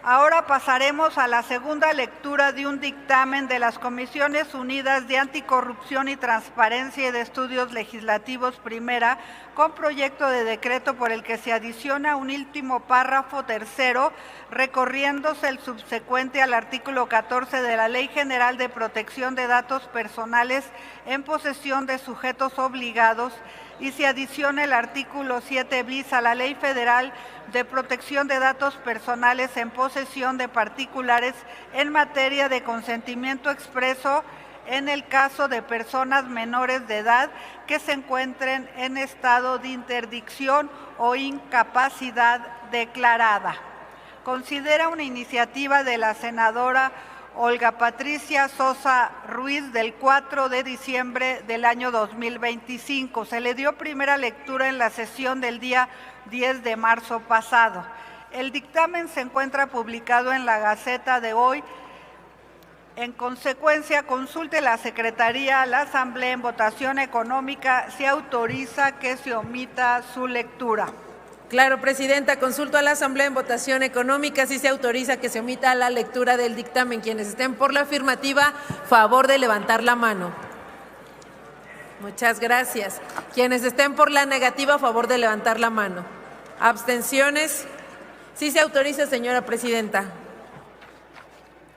Ahora pasaremos a la segunda lectura de un dictamen de las Comisiones Unidas de Anticorrupción y Transparencia y de Estudios Legislativos Primera, con proyecto de decreto por el que se adiciona un último párrafo tercero, recorriéndose el subsecuente al artículo 14 de la Ley General de Protección de Datos Personales en posesión de sujetos obligados, y se adiciona el artículo 7 bis a la Ley Federal de Protección de Datos Personales en posesión de particulares en materia de consentimiento expreso en el caso de personas menores de edad que se encuentren en estado de interdicción o incapacidad declarada. Considera una iniciativa de la senadora Olga Patricia Sosa Ruiz del 4 de diciembre del año 2025. Se le dio primera lectura en la sesión del día 10 de marzo pasado. El dictamen se encuentra publicado en la Gaceta de hoy. En consecuencia, consulte la Secretaría a la Asamblea en votación económica. Se autoriza que se omita su lectura. Claro, Presidenta. Consulto a la Asamblea en votación económica si se autoriza que se omita la lectura del dictamen. Quienes estén por la afirmativa, favor de levantar la mano. Muchas gracias. Quienes estén por la negativa, favor de levantar la mano. ¿Abstenciones? Sí se autoriza, señora Presidenta.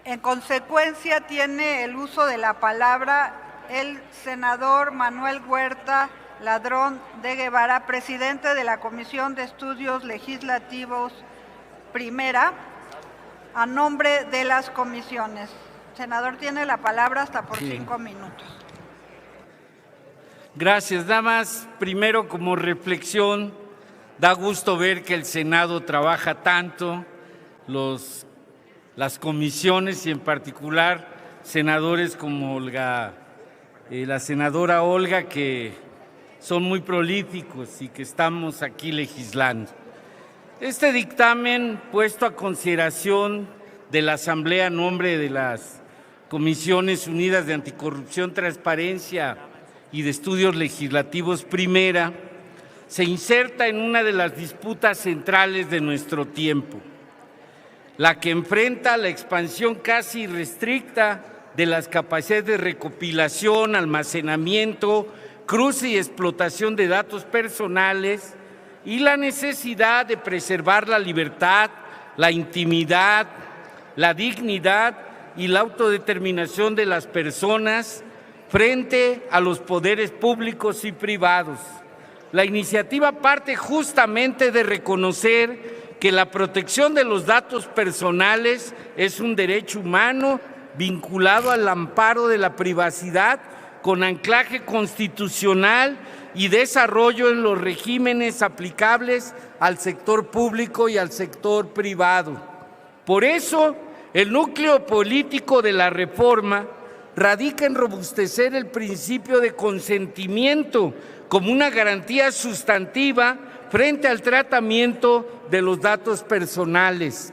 En consecuencia, tiene el uso de la palabra el senador Manuel Huerta Ladrón de Guevara, presidente de la Comisión de Estudios Legislativos Primera, a nombre de las comisiones. Senador, tiene la palabra hasta por 5 minutos. Gracias. Nada más, primero como reflexión, da gusto ver que el Senado trabaja tanto, las comisiones y en particular senadores como Olga, la senadora Olga, que son muy prolíficos y que estamos aquí legislando. Este dictamen puesto a consideración de la Asamblea a nombre de las Comisiones Unidas de Anticorrupción, Transparencia y de Estudios Legislativos Primera, se inserta en una de las disputas centrales de nuestro tiempo, la que enfrenta la expansión casi irrestricta de las capacidades de recopilación, almacenamiento, cruce y explotación de datos personales y la necesidad de preservar la libertad, la intimidad, la dignidad y la autodeterminación de las personas frente a los poderes públicos y privados. La iniciativa parte justamente de reconocer que la protección de los datos personales es un derecho humano vinculado al amparo de la privacidad con anclaje constitucional y desarrollo en los regímenes aplicables al sector público y al sector privado. Por eso, el núcleo político de la reforma radica en robustecer el principio de consentimiento como una garantía sustantiva frente al tratamiento de los datos personales.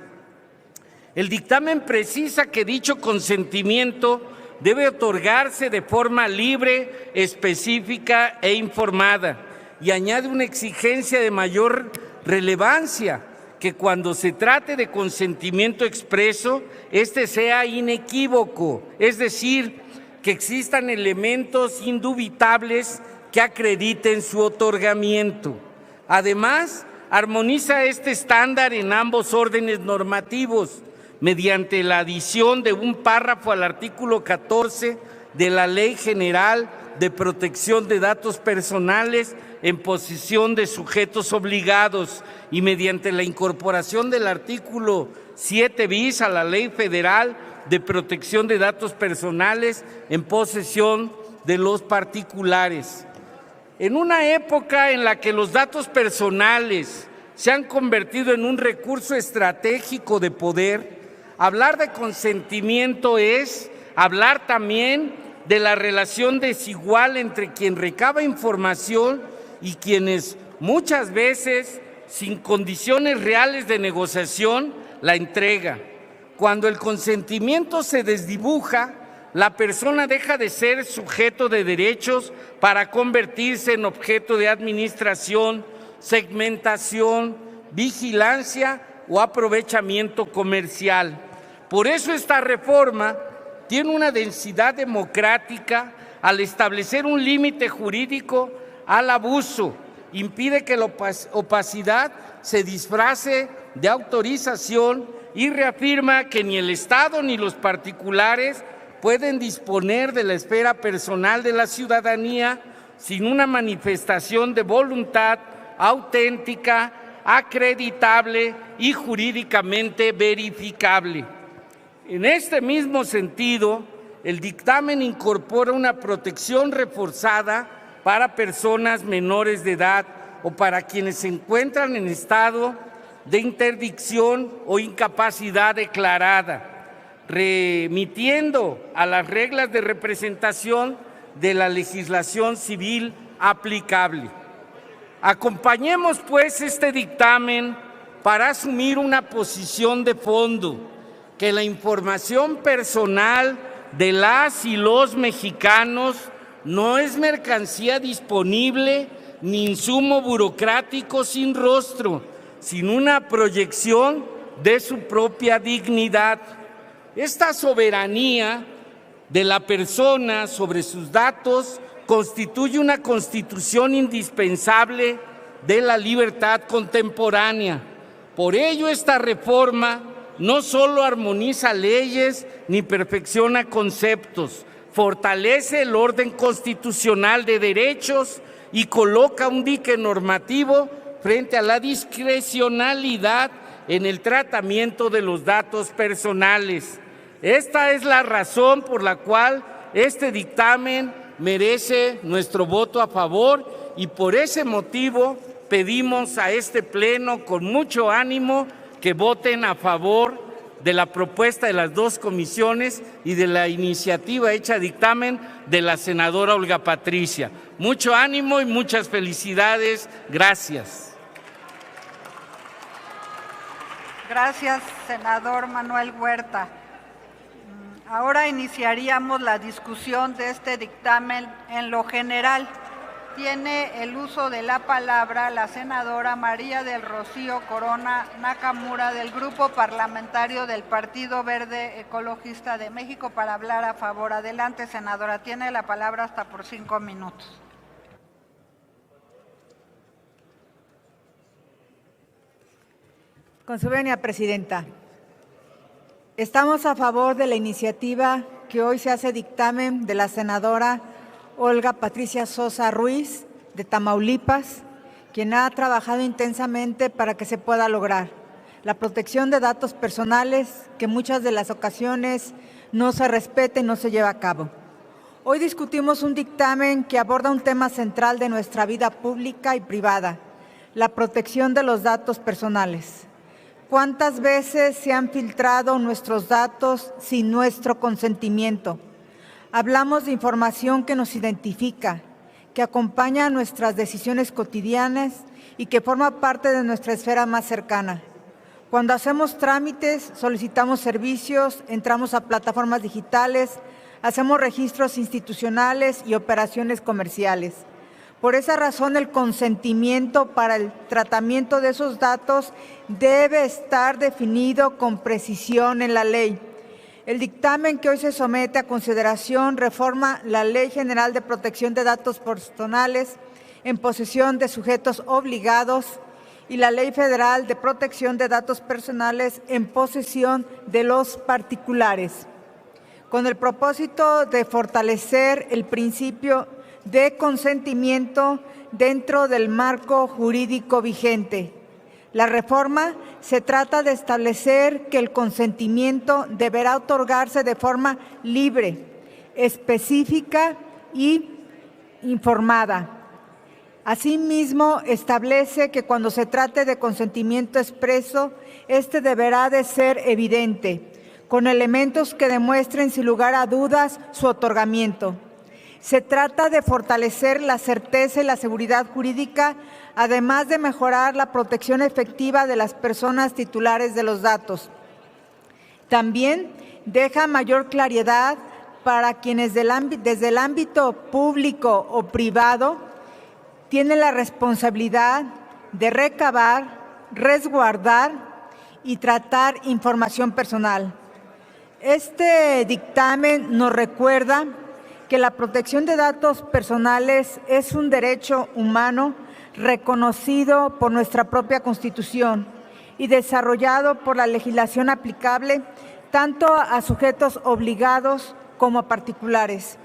El dictamen precisa que dicho consentimiento debe otorgarse de forma libre, específica e informada, y añade una exigencia de mayor relevancia, que cuando se trate de consentimiento expreso, este sea inequívoco, es decir, que existan elementos indubitables que acrediten su otorgamiento. Además, armoniza este estándar en ambos órdenes normativos, mediante la adición de un párrafo al artículo 14 de la Ley General de Protección de Datos Personales en posesión de sujetos obligados y mediante la incorporación del artículo 7 bis a la Ley Federal de Protección de Datos Personales en posesión de los particulares. En una época en la que los datos personales se han convertido en un recurso estratégico de poder, hablar de consentimiento es hablar también de la relación desigual entre quien recaba información y quienes muchas veces, sin condiciones reales de negociación, la entrega. Cuando el consentimiento se desdibuja, la persona deja de ser sujeto de derechos para convertirse en objeto de administración, segmentación, vigilancia o aprovechamiento comercial. Por eso esta reforma tiene una densidad democrática al establecer un límite jurídico al abuso, impide que la opacidad se disfrace de autorización y reafirma que ni el Estado ni los particulares pueden disponer de la esfera personal de la ciudadanía sin una manifestación de voluntad auténtica, acreditable y jurídicamente verificable. En este mismo sentido, el dictamen incorpora una protección reforzada para personas menores de edad o para quienes se encuentran en estado de interdicción o incapacidad declarada, remitiendo a las reglas de representación de la legislación civil aplicable. Acompañemos, pues, este dictamen para asumir una posición de fondo, que la información personal de las y los mexicanos no es mercancía disponible ni insumo burocrático sin rostro, sin una proyección de su propia dignidad. Esta soberanía de la persona sobre sus datos constituye una constitución indispensable de la libertad contemporánea. Por ello, esta reforma no solo armoniza leyes ni perfecciona conceptos, fortalece el orden constitucional de derechos y coloca un dique normativo frente a la discrecionalidad en el tratamiento de los datos personales. Esta es la razón por la cual este dictamen merece nuestro voto a favor y por ese motivo pedimos a este Pleno con mucho ánimo que voten a favor de la propuesta de las dos comisiones y de la iniciativa hecha dictamen de la senadora Olga Patricia. Mucho ánimo y muchas felicidades. Gracias. Gracias, senador Manuel Huerta. Ahora iniciaríamos la discusión de este dictamen en lo general. Tiene el uso de la palabra la senadora María del Rocío Corona Nakamura del Grupo Parlamentario del Partido Verde Ecologista de México para hablar a favor. Adelante, senadora. Tiene la palabra hasta por 5 minutos. Con su venia, presidenta. Estamos a favor de la iniciativa que hoy se hace dictamen de la senadora Olga Patricia Sosa Ruiz, de Tamaulipas, quien ha trabajado intensamente para que se pueda lograr la protección de datos personales que muchas de las ocasiones no se respeta y no se lleva a cabo. Hoy discutimos un dictamen que aborda un tema central de nuestra vida pública y privada, la protección de los datos personales. ¿Cuántas veces se han filtrado nuestros datos sin nuestro consentimiento? Hablamos de información que nos identifica, que acompaña a nuestras decisiones cotidianas y que forma parte de nuestra esfera más cercana. Cuando hacemos trámites, solicitamos servicios, entramos a plataformas digitales, hacemos registros institucionales y operaciones comerciales. Por esa razón, el consentimiento para el tratamiento de esos datos debe estar definido con precisión en la ley. El dictamen que hoy se somete a consideración reforma la Ley General de Protección de Datos Personales en posesión de sujetos obligados y la Ley Federal de Protección de Datos Personales en posesión de los particulares, con el propósito de fortalecer el principio de consentimiento dentro del marco jurídico vigente. La reforma se trata de establecer que el consentimiento deberá otorgarse de forma libre, específica y informada. Asimismo, establece que cuando se trate de consentimiento expreso, este deberá de ser evidente, con elementos que demuestren sin lugar a dudas su otorgamiento. Se trata de fortalecer la certeza y la seguridad jurídica, además de mejorar la protección efectiva de las personas titulares de los datos. También deja mayor claridad para quienes desde el ámbito público o privado tienen la responsabilidad de recabar, resguardar y tratar información personal. Este dictamen nos recuerda que la protección de datos personales es un derecho humano reconocido por nuestra propia Constitución y desarrollado por la legislación aplicable tanto a sujetos obligados como a particulares.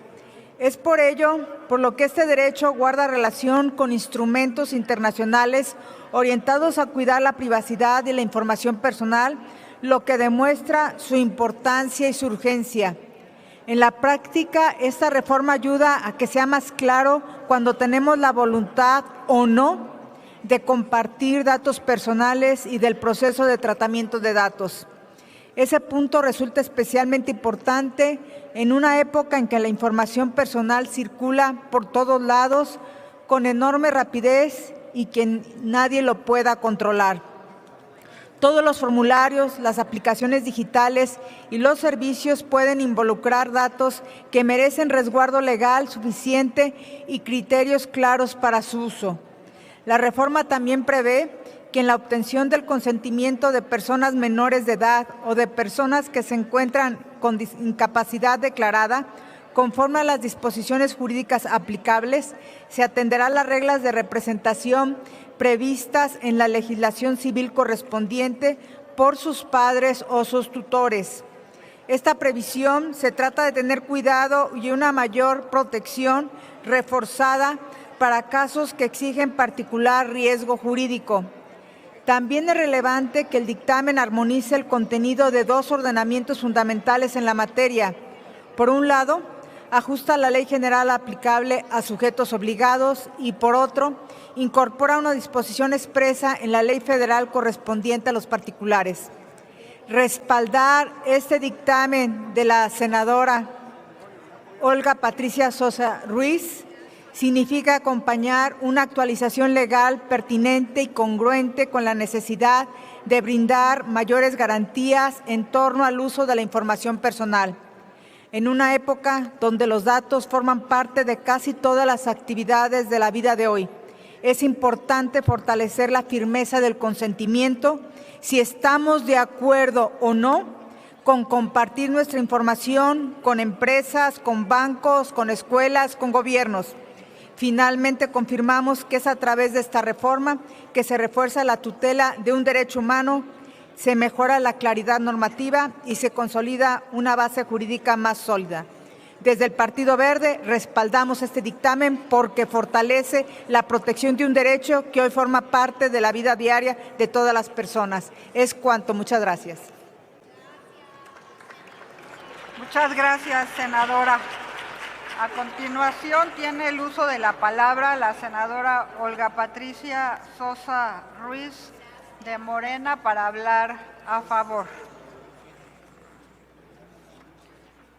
Es por ello por lo que este derecho guarda relación con instrumentos internacionales orientados a cuidar la privacidad y la información personal, lo que demuestra su importancia y su urgencia. En la práctica, esta reforma ayuda a que sea más claro cuando tenemos la voluntad o no de compartir datos personales y del proceso de tratamiento de datos. Ese punto resulta especialmente importante en una época en que la información personal circula por todos lados con enorme rapidez y que nadie lo pueda controlar. Todos los formularios, las aplicaciones digitales y los servicios pueden involucrar datos que merecen resguardo legal suficiente y criterios claros para su uso. La reforma también prevé que en la obtención del consentimiento de personas menores de edad o de personas que se encuentran con incapacidad declarada, conforme a las disposiciones jurídicas aplicables, se atenderá a las reglas de representación previstas en la legislación civil correspondiente por sus padres o sus tutores. Esta previsión se trata de tener cuidado y una mayor protección reforzada para casos que exigen particular riesgo jurídico. También es relevante que el dictamen armonice el contenido de dos ordenamientos fundamentales en la materia. Por un lado, ajusta la ley general aplicable a sujetos obligados y, por otro, incorpora una disposición expresa en la ley federal correspondiente a los particulares. Respaldar este dictamen de la senadora Olga Patricia Sosa Ruiz significa acompañar una actualización legal pertinente y congruente con la necesidad de brindar mayores garantías en torno al uso de la información personal. En una época donde los datos forman parte de casi todas las actividades de la vida de hoy, es importante fortalecer la firmeza del consentimiento si estamos de acuerdo o no con compartir nuestra información con empresas, con bancos, con escuelas, con gobiernos. Finalmente, confirmamos que es a través de esta reforma que se refuerza la tutela de un derecho humano, se mejora la claridad normativa y se consolida una base jurídica más sólida. Desde el Partido Verde respaldamos este dictamen porque fortalece la protección de un derecho que hoy forma parte de la vida diaria de todas las personas. Es cuanto. Muchas gracias. Muchas gracias, senadora. A continuación tiene el uso de la palabra la senadora Olga Patricia Sosa Ruiz de Morena para hablar a favor.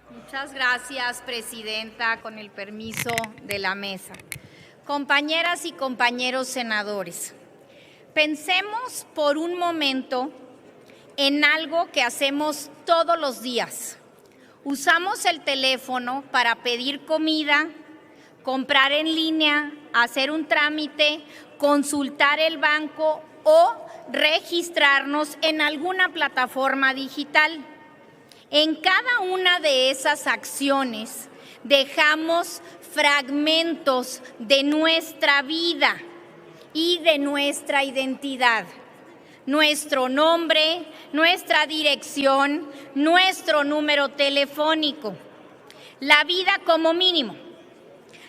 Muchas gracias, presidenta, con el permiso de la mesa. Compañeras y compañeros senadores, pensemos por un momento en algo que hacemos todos los días. Usamos el teléfono para pedir comida, comprar en línea, hacer un trámite, consultar el banco o registrarnos en alguna plataforma digital. En cada una de esas acciones dejamos fragmentos de nuestra vida y de nuestra identidad. Nuestro nombre, nuestra dirección, nuestro número telefónico. La vida como mínimo.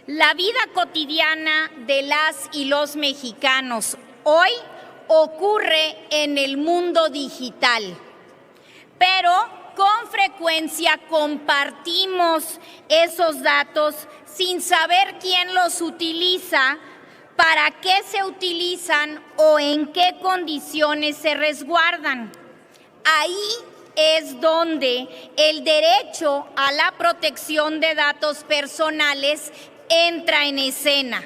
La vida cotidiana de las y los mexicanos hoy ocurre en el mundo digital, pero con frecuencia compartimos esos datos sin saber quién los utiliza, para qué se utilizan o en qué condiciones se resguardan. Ahí es donde el derecho a la protección de datos personales entra en escena,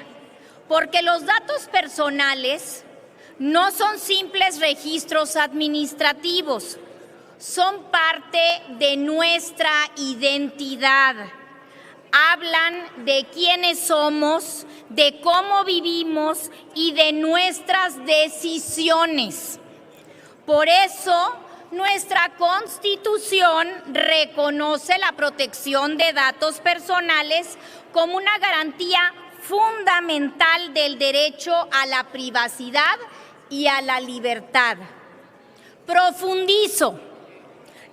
porque los datos personales no son simples registros administrativos, son parte de nuestra identidad. Hablan de quiénes somos, de cómo vivimos y de nuestras decisiones. Por eso, nuestra Constitución reconoce la protección de datos personales como una garantía fundamental del derecho a la privacidad y a la libertad. Profundizo.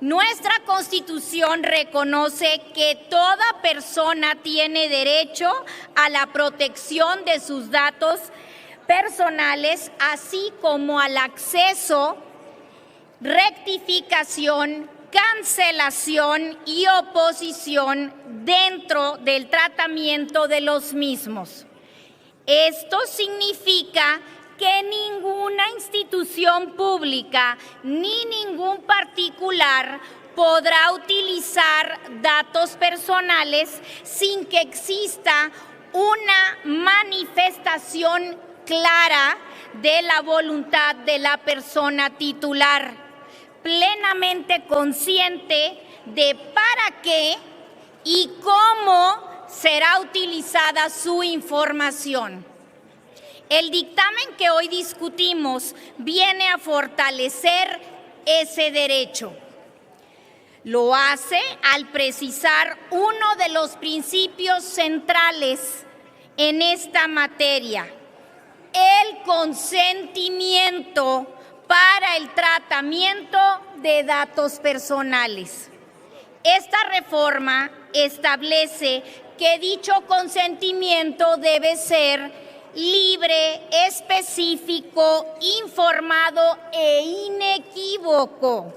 Nuestra Constitución reconoce que toda persona tiene derecho a la protección de sus datos personales, así como al acceso, rectificación, cancelación y oposición dentro del tratamiento de los mismos. Esto significa que ninguna institución pública ni ningún particular podrá utilizar datos personales sin que exista una manifestación clara de la voluntad de la persona titular, plenamente consciente de para qué y cómo será utilizada su información. El dictamen que hoy discutimos viene a fortalecer ese derecho. Lo hace al precisar uno de los principios centrales en esta materia: el consentimiento para el tratamiento de datos personales. Esta reforma establece que dicho consentimiento debe ser libre, específico, informado e inequívoco.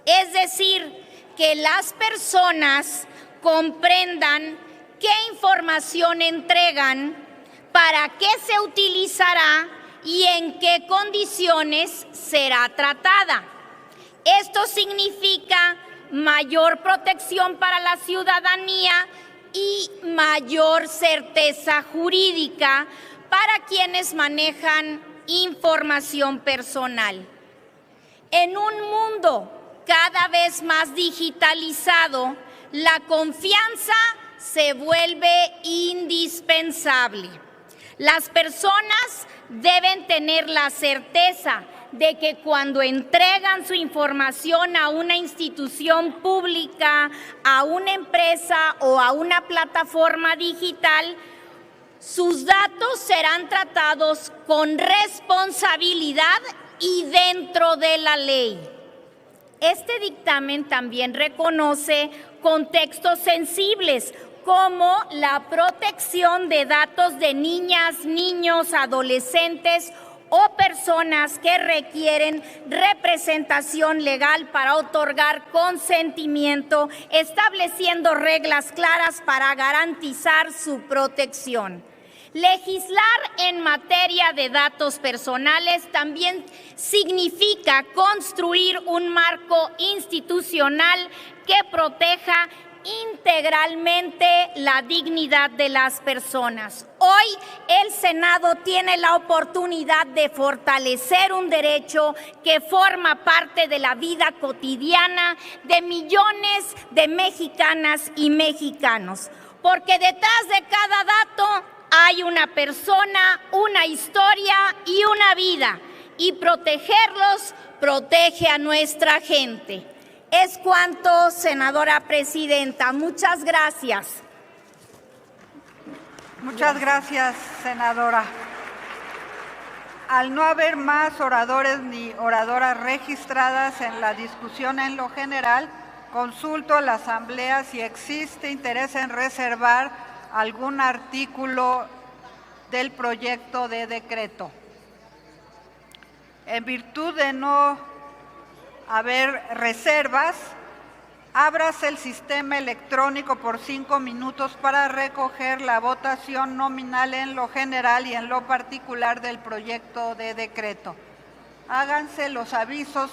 Es decir, que las personas comprendan qué información entregan, para qué se utilizará y en qué condiciones será tratada. Esto significa mayor protección para la ciudadanía y mayor certeza jurídica para quienes manejan información personal. En un mundo cada vez más digitalizado, la confianza se vuelve indispensable. Las personas deben tener la certeza de que cuando entregan su información a una institución pública, a una empresa o a una plataforma digital, sus datos serán tratados con responsabilidad y dentro de la ley. Este dictamen también reconoce contextos sensibles como la protección de datos de niñas, niños, adolescentes o personas que requieren representación legal para otorgar consentimiento, estableciendo reglas claras para garantizar su protección. Legislar en materia de datos personales también significa construir un marco institucional que proteja integralmente la dignidad de las personas. Hoy el Senado tiene la oportunidad de fortalecer un derecho que forma parte de la vida cotidiana de millones de mexicanas y mexicanos, porque detrás de cada dato hay una persona, una historia y una vida, y protegerlos protege a nuestra gente. Es cuanto, senadora presidenta. Muchas gracias. Muchas gracias, senadora. Al no haber más oradores ni oradoras registradas en la discusión en lo general, consulto a la Asamblea si existe interés en reservar algún artículo del proyecto de decreto. En virtud de no haber reservas, ábrase el sistema electrónico por 5 minutos para recoger la votación nominal en lo general y en lo particular del proyecto de decreto. Háganse los avisos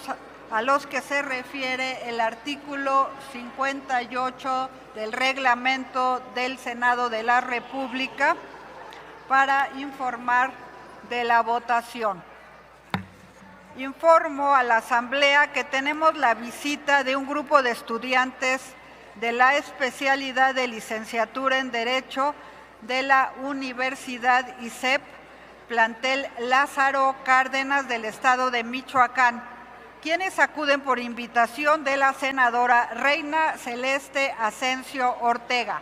a los que se refiere el artículo 58 del reglamento del Senado de la República para informar de la votación. Informo a la Asamblea que tenemos la visita de un grupo de estudiantes de la especialidad de licenciatura en Derecho de la Universidad ISEP, plantel Lázaro Cárdenas del estado de Michoacán, quienes acuden por invitación de la senadora Reina Celeste Asensio Ortega.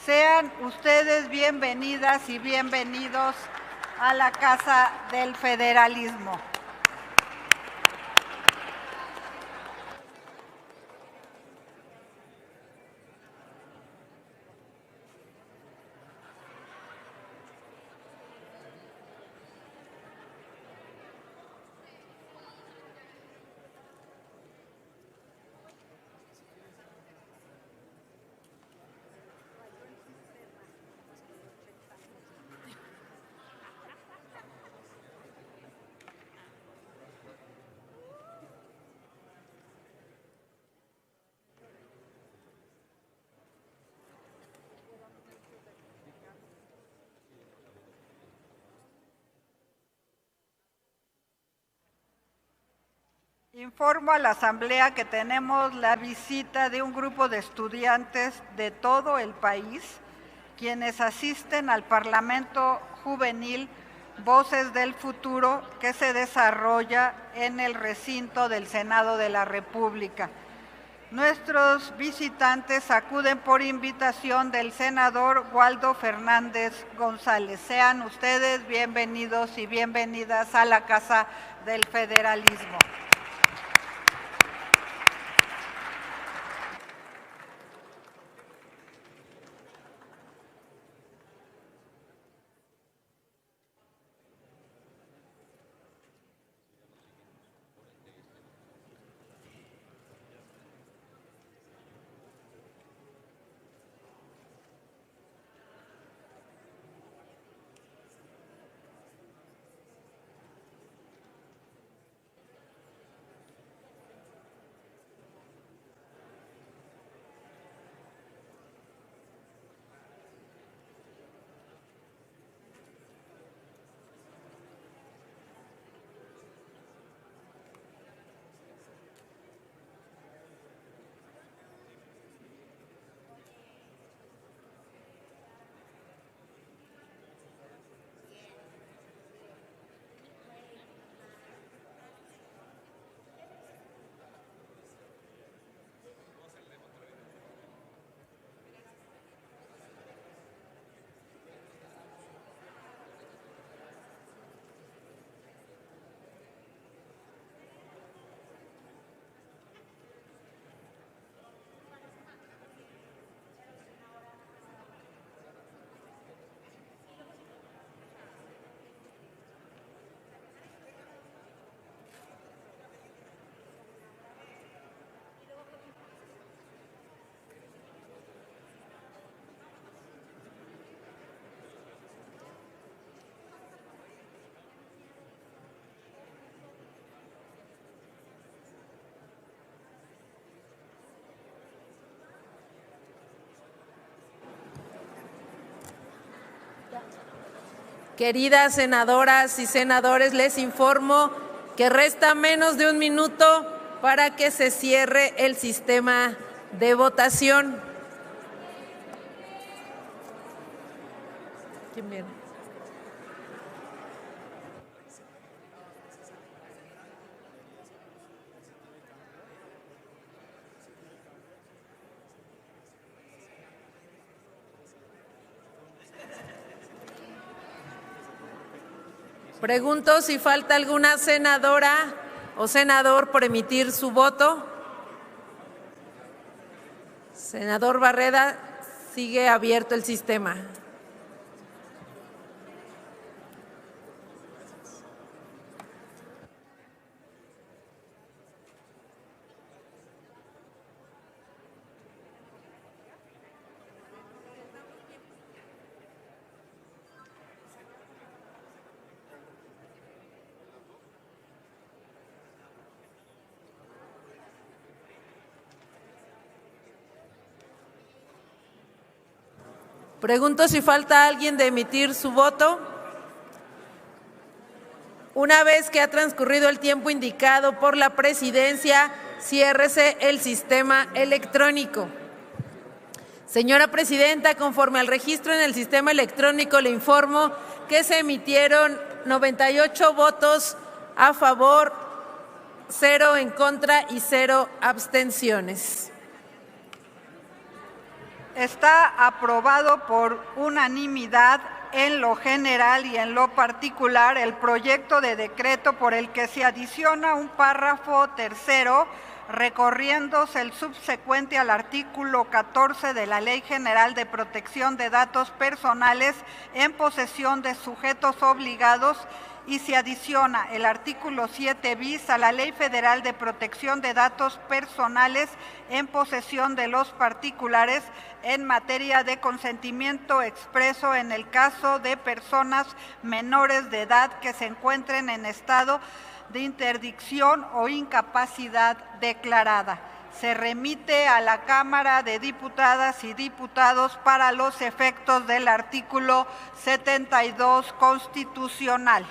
Sean ustedes bienvenidas y bienvenidos a la Casa del Federalismo. Informo a la Asamblea que tenemos la visita de un grupo de estudiantes de todo el país, quienes asisten al Parlamento Juvenil Voces del Futuro, que se desarrolla en el recinto del Senado de la República. Nuestros visitantes acuden por invitación del senador Waldo Fernández González. Sean ustedes bienvenidos y bienvenidas a la Casa del Federalismo. Queridas senadoras y senadores, les informo que resta menos de un minuto para que se cierre el sistema de votación. ¿Quién viene? Pregunto si falta alguna senadora o senador por emitir su voto. Senador Barreda, sigue abierto el sistema. Pregunto si falta alguien de emitir su voto. Una vez que ha transcurrido el tiempo indicado por la presidencia, ciérrese el sistema electrónico. Señora presidenta, conforme al registro en el sistema electrónico, le informo que se emitieron 98 votos a favor 0 en contra y 0 abstenciones. Está aprobado por unanimidad en lo general y en lo particular el proyecto de decreto por el que se adiciona un párrafo tercero recorriéndose el subsecuente al artículo 14 de la Ley General de Protección de Datos Personales en posesión de sujetos obligados y se adiciona el artículo 7 bis a la Ley Federal de Protección de Datos Personales en posesión de los particulares en materia de consentimiento expreso en el caso de personas menores de edad que se encuentren en estado de interdicción o incapacidad declarada. Se remite a la Cámara de Diputadas y Diputados para los efectos del artículo 72 constitucional.